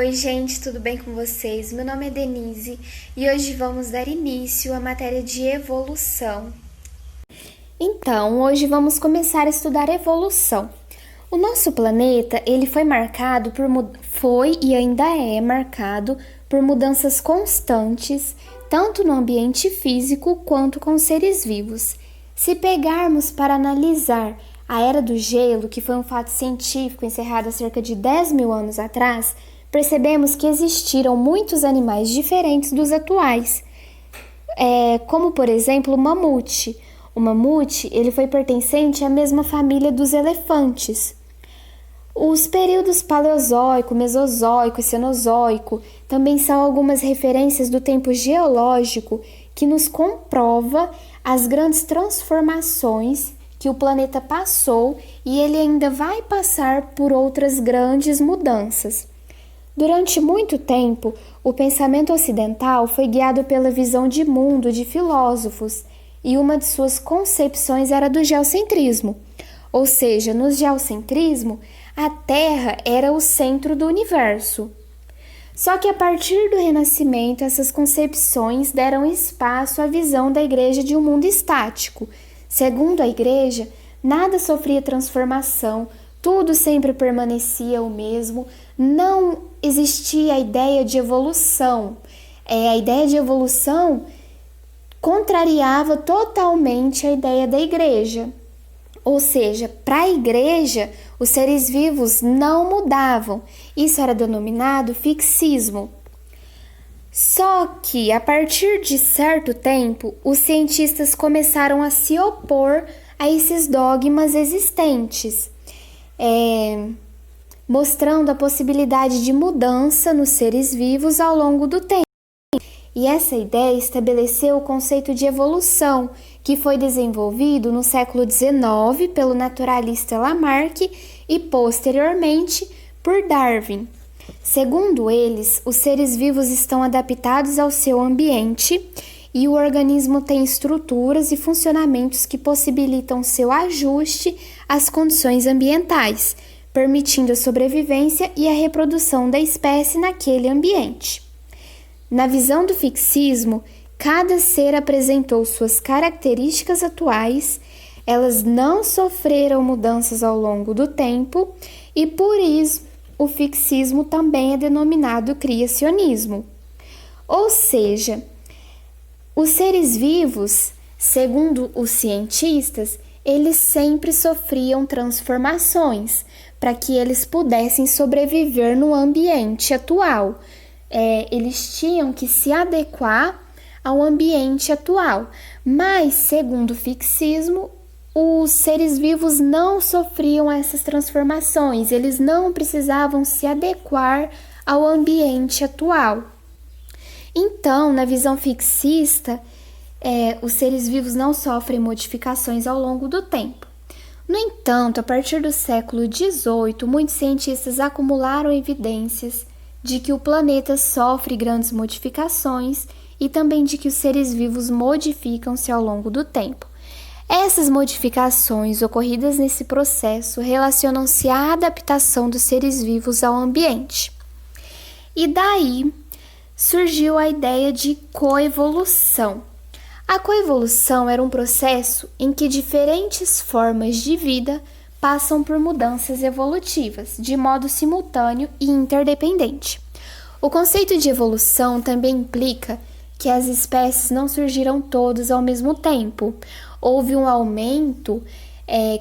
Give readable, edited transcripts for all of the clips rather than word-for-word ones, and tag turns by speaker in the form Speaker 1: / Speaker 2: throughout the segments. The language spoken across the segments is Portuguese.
Speaker 1: Oi, gente, tudo bem com vocês? Meu nome é Denise e hoje vamos dar início à matéria de evolução. Então, hoje vamos começar a estudar evolução. O nosso planeta, ele foi e ainda é marcado por mudanças constantes, tanto no ambiente físico quanto com seres vivos. Se pegarmos para analisar a Era do Gelo, que foi um fato científico encerrado há cerca de 10 mil anos atrás, percebemos que existiram muitos animais diferentes dos atuais, como por exemplo o mamute. O mamute ele foi pertencente à mesma família dos elefantes. Os períodos Paleozoico, Mesozoico e Cenozoico também são algumas referências do tempo geológico que nos comprova as grandes transformações que o planeta passou e ele ainda vai passar por outras grandes mudanças. Durante muito tempo, o pensamento ocidental foi guiado pela visão de mundo de filósofos e uma de suas concepções era do geocentrismo, ou seja, no geocentrismo, a Terra era o centro do universo. Só que a partir do Renascimento, essas concepções deram espaço à visão da Igreja de um mundo estático. Segundo a Igreja, nada sofria transformação, tudo sempre permanecia o mesmo, não existia a ideia de evolução. A ideia de evolução contrariava totalmente a ideia da Igreja. Ou seja, para a Igreja, os seres vivos não mudavam. Isso era denominado fixismo. Só que, a partir de certo tempo, os cientistas começaram a se opor a esses dogmas existentes, mostrando a possibilidade de mudança nos seres vivos ao longo do tempo. E essa ideia estabeleceu o conceito de evolução, que foi desenvolvido no século XIX pelo naturalista Lamarck e, posteriormente, por Darwin. Segundo eles, os seres vivos estão adaptados ao seu ambiente e o organismo tem estruturas e funcionamentos que possibilitam seu ajuste às condições ambientais, permitindo a sobrevivência e a reprodução da espécie naquele ambiente. Na visão do fixismo, cada ser apresentou suas características atuais, elas não sofreram mudanças ao longo do tempo e, por isso, o fixismo também é denominado criacionismo. Ou seja, os seres vivos, segundo os cientistas, eles sempre sofriam transformações para que eles pudessem sobreviver no ambiente atual. Eles tinham que se adequar ao ambiente atual, mas, segundo o fixismo, os seres vivos não sofriam essas transformações, eles não precisavam se adequar ao ambiente atual. Então, na visão fixista, os seres vivos não sofrem modificações ao longo do tempo. No entanto, a partir do século XVIII, muitos cientistas acumularam evidências de que o planeta sofre grandes modificações e também de que os seres vivos modificam-se ao longo do tempo. Essas modificações ocorridas nesse processo relacionam-se à adaptação dos seres vivos ao ambiente. E daí surgiu a ideia de coevolução. A coevolução era um processo em que diferentes formas de vida passam por mudanças evolutivas, de modo simultâneo e interdependente. O conceito de evolução também implica que as espécies não surgiram todas ao mesmo tempo. Houve um aumento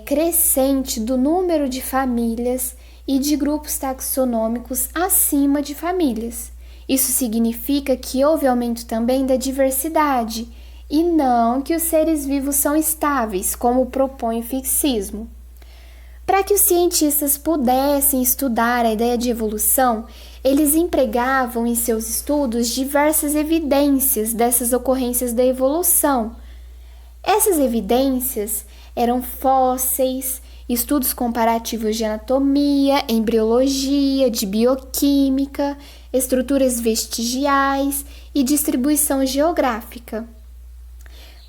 Speaker 1: crescente do número de famílias e de grupos taxonômicos acima de famílias. Isso significa que houve aumento também da diversidade, e não que os seres vivos são estáveis, como propõe o fixismo. Para que os cientistas pudessem estudar a ideia de evolução, eles empregavam em seus estudos diversas evidências dessas ocorrências da evolução. Essas evidências eram fósseis, estudos comparativos de anatomia, embriologia, de bioquímica, estruturas vestigiais e distribuição geográfica.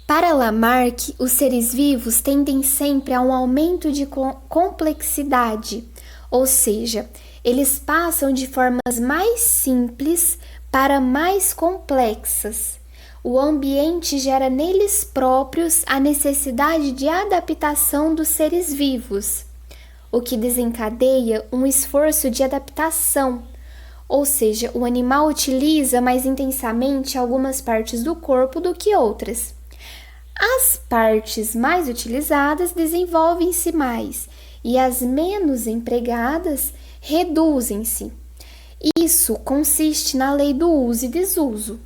Speaker 1: Para Lamarck, os seres vivos tendem sempre a um aumento de complexidade, ou seja, Eles passam de formas mais simples para mais complexas. O ambiente gera neles próprios a necessidade de adaptação dos seres vivos, o que desencadeia um esforço de adaptação, ou seja, o animal utiliza mais intensamente algumas partes do corpo do que outras. As partes mais utilizadas desenvolvem-se mais e as menos empregadas reduzem-se. Isso consiste na lei do uso e desuso.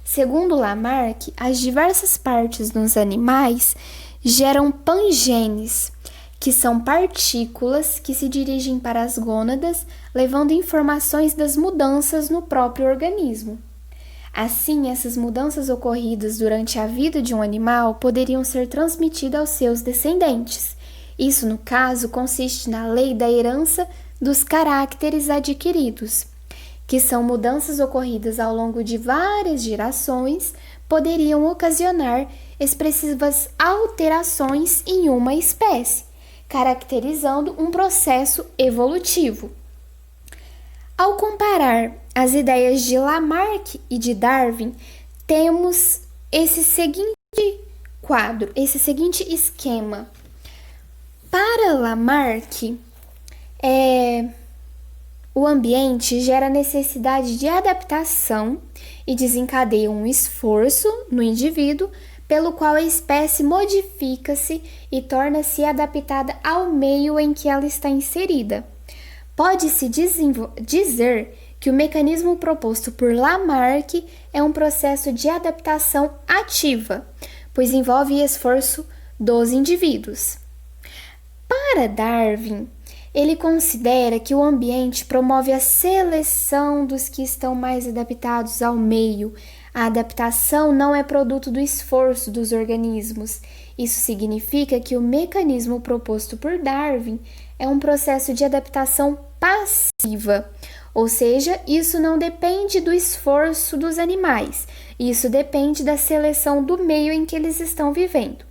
Speaker 1: Segundo Lamarck, as diversas partes nos animais geram pangenes, que são partículas que se dirigem para as gônadas, levando informações das mudanças no próprio organismo. Assim, essas mudanças ocorridas durante a vida de um animal poderiam ser transmitidas aos seus descendentes. Isso, no caso, consiste na lei da herança dos caracteres adquiridos, que são mudanças ocorridas ao longo de várias gerações, poderiam ocasionar expressivas alterações em uma espécie, caracterizando um processo evolutivo. Ao comparar as ideias de Lamarck e de Darwin, temos esse seguinte quadro, esse seguinte esquema. Para Lamarck, o ambiente gera necessidade de adaptação e desencadeia um esforço no indivíduo, pelo qual a espécie modifica-se e torna-se adaptada ao meio em que ela está inserida. Pode-se dizer que o mecanismo proposto por Lamarck é um processo de adaptação ativa, pois envolve esforço dos indivíduos. Para Darwin, ele considera que o ambiente promove a seleção dos que estão mais adaptados ao meio. A adaptação não é produto do esforço dos organismos. Isso significa que o mecanismo proposto por Darwin é um processo de adaptação passiva, ou seja, isso não depende do esforço dos animais, isso depende da seleção do meio em que eles estão vivendo.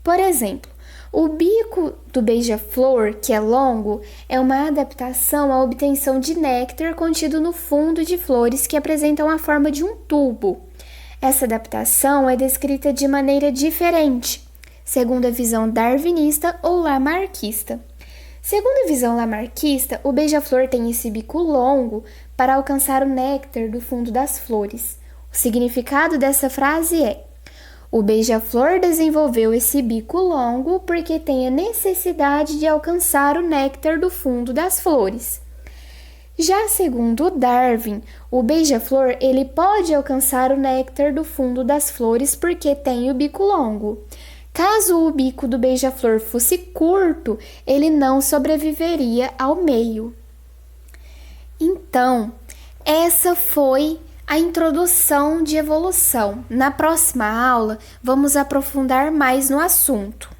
Speaker 1: Por exemplo, o bico do beija-flor, que é longo, é uma adaptação à obtenção de néctar contido no fundo de flores que apresentam a forma de um tubo. Essa adaptação é descrita de maneira diferente, segundo a visão darwinista ou lamarquista. Segundo a visão lamarquista, o beija-flor tem esse bico longo para alcançar o néctar do fundo das flores. O significado dessa frase é: o beija-flor desenvolveu esse bico longo porque tem a necessidade de alcançar o néctar do fundo das flores. Já segundo Darwin, o beija-flor ele pode alcançar o néctar do fundo das flores porque tem o bico longo. Caso o bico do beija-flor fosse curto, ele não sobreviveria ao meio. Então, essa foi a introdução de evolução. Na próxima aula, vamos aprofundar mais no assunto.